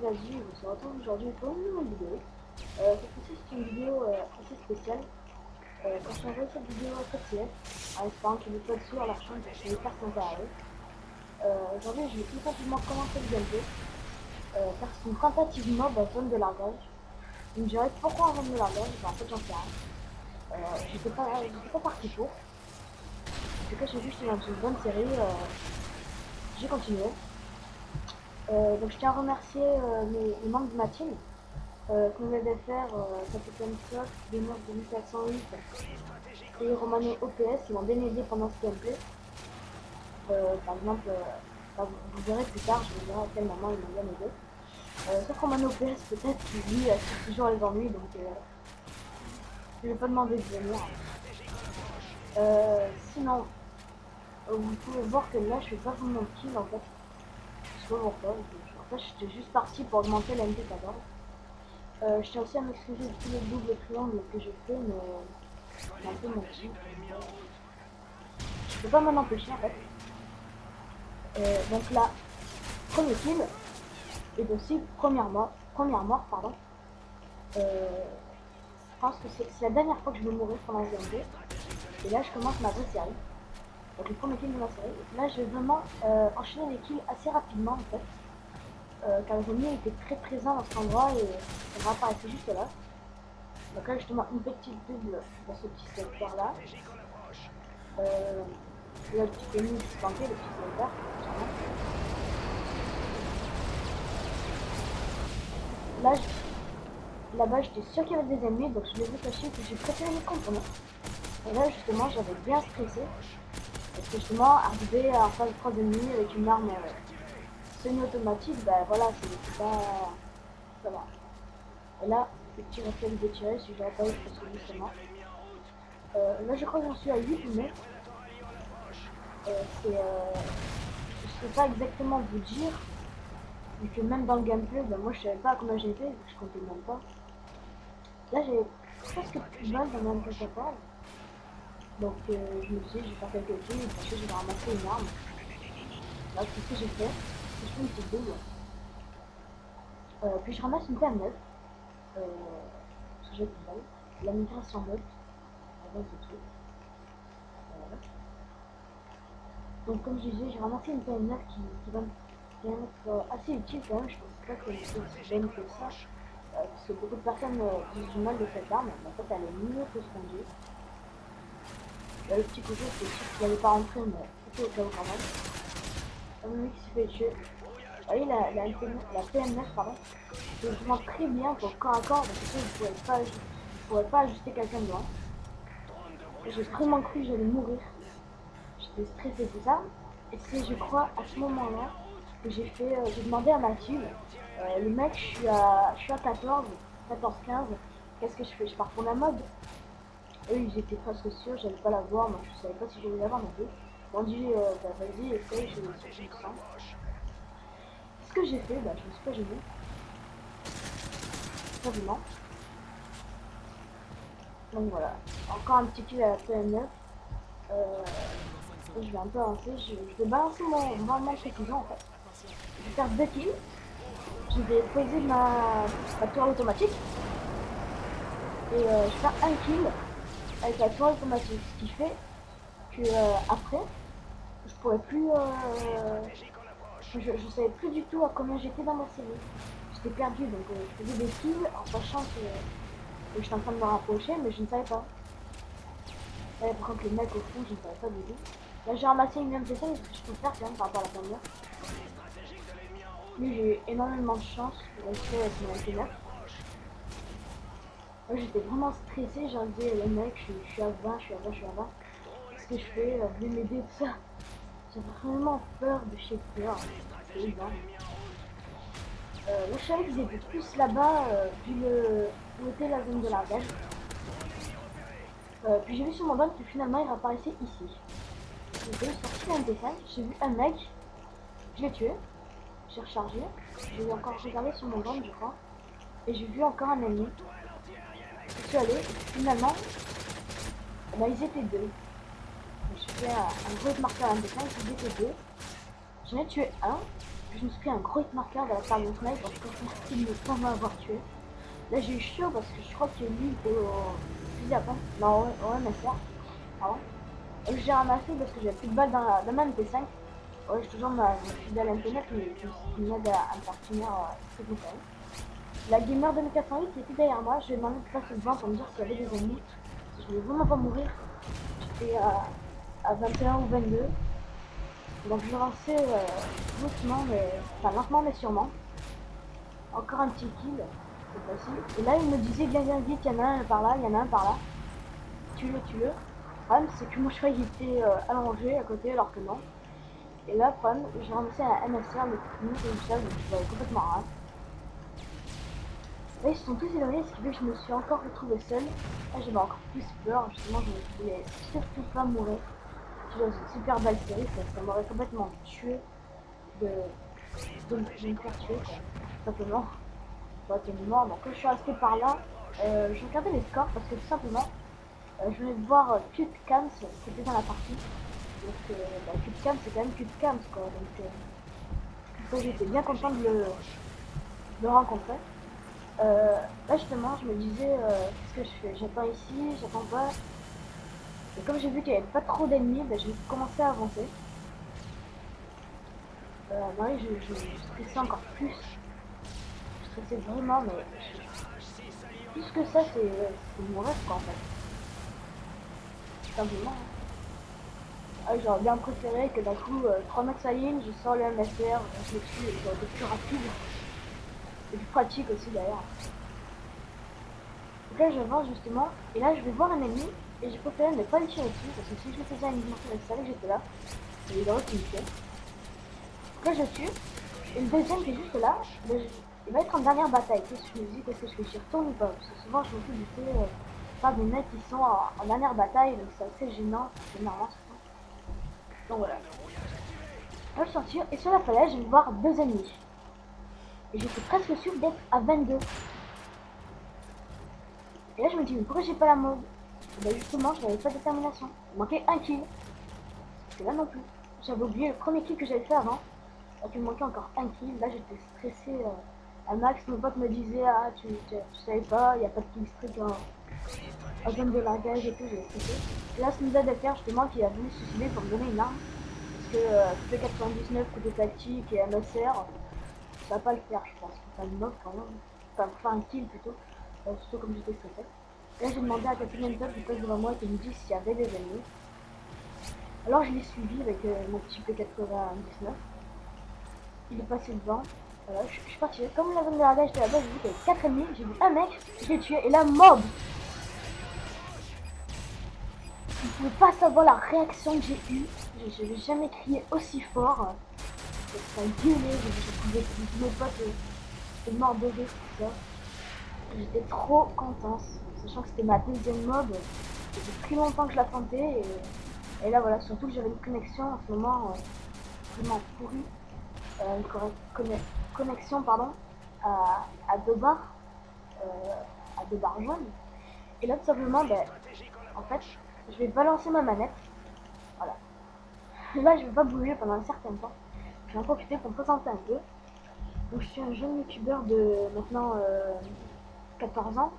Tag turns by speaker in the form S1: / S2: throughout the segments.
S1: vas-y, on se retrouve aujourd'hui pour une nouvelle vidéo. Cette fois-ci c'est une vidéo assez spéciale. Quand j'ai envoyé cette vidéo à TF, en espérant qu'il n'y ait pas de sous à leur chaîne parce que les personnes arrivent. Aujourd'hui je vais tout simplement commencer le gameplay. Faire une tentative mob en zone de largage. Vous me direz pourquoi en zone de largage, ben, en fait j'en sais rien. J'étais pas parti pour. En tout cas j'ai vu que c'était dans une bonne série, j'ai continué. Donc je tiens à remercier les membres de ma team qu'on m'aidait faire Capitaine Soft, Gamer 2408 et Romano OPS, ils m'ont bien aidé pendant ce gameplay. Par exemple, vous verrez plus tard, je vous dirai à quel moment ils m'ont bien aidé. Sauf Romano OPS peut-être qui lui c'est toujours les ennuis, donc je vais pas demander de venir. Sinon, vous pouvez voir que là je fais pas vraiment de kill en fait. Je sais pas pourquoi, en fait j'étais juste parti pour augmenter la MP14. Je tiens aussi à m'excuser de tous les doubles triangles que j'ai fait, mais c'est un peu mon petit. Je peux pas m'en empêcher en fait. Donc là, premier kill, et aussi première mort, pardon. Je pense que c'est la dernière fois que je vais mourir pendant ce gameplay. Et là, je commence ma vraie série. Donc le premier kill de ma série. Là, je vais vraiment enchaîner les kills assez rapidement en fait. Car le premier était très présent dans cet endroit et ça apparaissait juste là. Donc là justement une petite double dans ce petit secteur là. Là le petit ennemi qui se planquait, le petit sniper. Là-bas j'étais sûr qu'il y avait des ennemis, donc je les ai cachés et j'ai préféré les contourner. Et là justement j'avais bien stressé. Parce que justement arriver en face de 3 ennemis avec une arme semi-automatique, bah voilà, c'est pas... ça va. Et là, le petit réflexe de tirer, si j'aurais pas eu parce que justement. Là je crois que j'en suis à 8 ou 9. Je sais pas exactement vous dire, vu que même dans le gameplay, ben moi je savais pas combien j'ai fait, je comptais même pas. Là j'ai presque plus de balles dans mon MP14. Donc je me suis dit, je vais faire quelques kills, et puis je vais ramasser une arme. Là c'est ce que j'ai fait, je fais une petite double. Puis je ramasse une PM9, parce que j'ai plus de balles. La migration mode, avant tout de suite. Voilà. Donc comme je disais, j'ai ramassé une PM9 qui va être assez utile quand même, je pense pas qu'elle soit aussi bonne que ça. Parce que beaucoup de personnes disent du mal de cette arme, mais en fait elle est mieux que ce qu'on dit. Là, le petit côté c'est sûr qu'il n'allait pas rentrer, mais c'était au cas où quand même. Un mec qui s'est fait tuer. Vous voyez la PM9 pardon, c'est vraiment très bien pour le corps à corps, parce que vous ne pourrez pas ajuster quelqu'un de loin. J'ai vraiment cru que j'allais mourir. J'étais stressé tout ça. Et c'est je crois à ce moment-là que j'ai demandé à ma team, le mec je suis à 14, 15, qu'est-ce que je fais? Je pars pour la mode. Eux ils étaient presque sûrs, j'allais pas la voir, moi je savais pas si j'allais la voir non plus. Ils m'ont dit bah vas-y essaye, je le sens. Ce que j'ai fait, bah je me suis pas gêné. Simplement. Donc voilà, encore un petit kill à la PM9. Je vais un peu avancer, je vais balancer mon précision en fait. Je vais faire 2 kills. Je vais poser ma tour automatique. Et je vais faire un kill avec la tour automatique. Ce qui fait que après, je pourrais plus. Je savais plus du tout à combien j'étais dans ma série. J'étais perdu donc je faisais des kills en sachant que j'étais en train de me rapprocher, mais je ne savais pas. Là, par contre, le mec au fond, je ne savais pas du tout. Là, j'ai ramassé une MP5, ce que je peux faire quand même par rapport à la première. Lui, j'ai eu énormément de chance pour rester avec mon MP9. Moi, j'étais vraiment stressé, j'ai dit le mec, je suis à 20, je suis à 20, je suis à 20. Qu'est-ce que je fais? Vous m'aider tout ça. J'avais vraiment peur de chez peur. C'est énorme. Là, je savais qu'ils étaient plus là-bas, vu où était la zone de largage. Puis j'ai vu sur mon drone que finalement il réapparaissait ici. J'ai sorti la MP5, j'ai vu un mec, je l'ai tué, j'ai rechargé, j'ai encore regardé sur mon drone je crois, et j'ai vu encore un ennemi. Je suis allé, et finalement, bah, ils étaient deux. Je suis fait un gros marqueur à MP5, ils étaient deux. J'en ai tué un, je me suis pris un gros hit marqueur de la part de mon snipe parce que je ne pas m'avoir tué. Là j'ai eu chaud parce que je crois que lui était au fusil à pompe. Non, ouais, ma soeur. Pardon. J'ai ramassé parce que j'avais plus de balles dans ma MP5. Ouais, j'ai toujours ma fidèle MP9 mais qui m'aide à me faire finir très vite. La gamer 2088 qui était derrière moi, je lui ai demandé de passer devant pour me dire s'il y avait des ennemis. Je voulais vraiment pas mourir. J'étais à 21 ou 22. Donc je lançais doucement, enfin lentement mais sûrement. Encore un petit kill, c'est facile. Et là il me disait viens vite, il y en a un par là, il y en a un par là. Tue-le, tue-le. Le problème c'est que mon cheval était allongé à côté alors que non. Et là le problème, j'ai ramassé un MSR, le premier seul, donc je l'avais complètement rare. Là ils se sont tous éloignés, ce qui fait que je me suis encore retrouvé seul. Là j'avais encore plus peur, justement je ne voulais surtout pas mourir. J'ai une super belle série, ça m'aurait complètement tué de me faire tuer quoi. Tout simplement. J'aurais été mort. Donc quand je suis resté par là, je regardais les scores parce que tout simplement je venais de voir Cute Cams qui était dans la partie. Donc Cute Cams c'est quand même Cute Cams quoi. Donc j'étais bien content de le rencontrer. Là justement je me disais qu'est-ce que je fais? J'attends ici, j'attends pas. Et comme j'ai vu qu'il n'y avait pas trop d'ennemis, ben, j'ai commencé à avancer. Oui, je stressais encore plus. Je stressais vraiment, mais plus que ça, c'est mon rêve quoi en fait. Tout simplement. Ah, j'aurais bien préféré que d'un coup, 3 mètres sa ligne, je sors le MSR, je le tue et j'aurais été plus rapide. Et plus pratique aussi d'ailleurs. Donc là j'avance justement, et là je vais voir un ennemi, et j'ai préféré ne pas le tirer dessus, parce que si je le faisais à une dimension, il savait que j'étais là, et il aurait pu me tuer. Donc là je tue, et le deuxième qui est juste là, il va être en dernière bataille. Qu'est-ce que je me dis, qu'est-ce que je fais, j'y retourne ou pas? Parce que souvent je me fais buter par des mecs qui sont en dernière bataille, donc c'est assez gênant, c'est énervant surtout. Donc voilà. Là je sortir, et sur la falaise je vais voir deux ennemis. Et j'étais presque sûr d'être à 22. Et là je me dis, mais pourquoi j'ai pas la mode? Et ben justement, je n'avais pas de détermination. Il manquait un kill. Et là non plus. J'avais oublié le premier kill que j'avais fait avant. Donc il me manquait encore un kill. Là j'étais stressé à max. Mon pote me disait, ah tu savais pas, il n'y a pas de kill streak en zone de largage et tout, j'ai stressé. Et là ce nous aide à faire justement qui a voulu se suicider pour me donner une arme. Parce que P99 côté tactique et MSR, ça va pas le faire je pense. Enfin une offre quand même. Enfin un kill plutôt. Surtout comme j'étais stressé. Là j'ai demandé à Captain Top qui passe devant moi qui me dit s'il y avait des ennemis. Alors je l'ai suivi avec mon petit P99. Il est passé devant. Voilà, je suis parti. Comme la zone de la j'étais là-bas, j'ai vu qu'il y avait 4 ennemis. J'ai vu un mec, je l'ai tué. Et là, mob! Vous pouvez pas savoir la réaction que j'ai eue. Je n'ai jamais crié aussi fort. Ça a gueulé. J'ai trouvé mes potes étaient morts de rire, tout ça. J'étais trop contente. Sachant que c'était ma deuxième mob. Ça fait très longtemps que je l'attendais. Et là, voilà, surtout que j'avais une connexion en ce moment vraiment pourrie. Une connexion pardon, à 2 barres, à 2 barres jaunes. Et là, tout simplement, ben, en fait, je vais balancer ma manette. Voilà. Et là, je vais pas bouger pendant un certain temps. Je vais en profiter pour me présenter un peu. Donc, je suis un jeune youtubeur de maintenant 14 ans.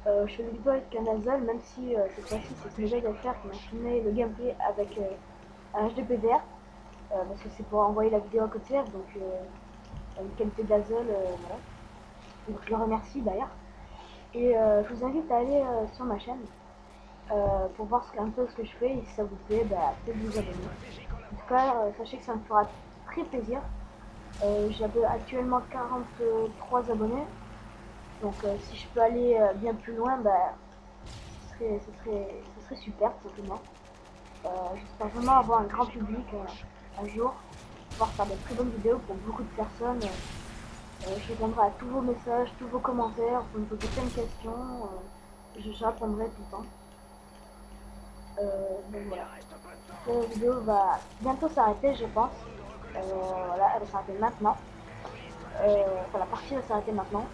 S1: Je fais des vidéos avec Canazol, même si cette fois-ci c'est Smedeg à faire qui m'a filmé le gameplay avec un HDPDR. Parce que c'est pour envoyer la vidéo à côté, donc une qualité d'Azol, voilà. Donc je le remercie d'ailleurs. Et je vous invite à aller sur ma chaîne pour voir un peu ce que je fais. Et si ça vous plaît, bah, peut-être vous abonner. En tout cas, sachez que ça me fera très plaisir. J'ai actuellement 43 abonnés. Donc si je peux aller bien plus loin, bah, ce serait super tout simplement. J'espère vraiment avoir un grand public un jour, pouvoir faire de très bonnes vidéos pour beaucoup de personnes. Je répondrai à tous vos messages, tous vos commentaires, vous me posez plein de questions, je répondrai tout le temps. Donc voilà. Cette vidéo va bientôt s'arrêter je pense. Voilà, elle va s'arrêter maintenant. Enfin la partie va s'arrêter maintenant.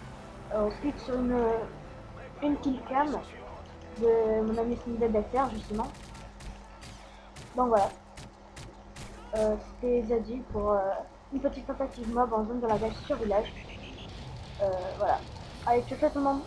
S1: Ensuite sur une killcam de mon ami SmedegFR justement. Donc voilà. C'était Zadie pour une petite tentative mob en zone de la gâche sur village. Voilà. Allez, ciao ciao tout le monde.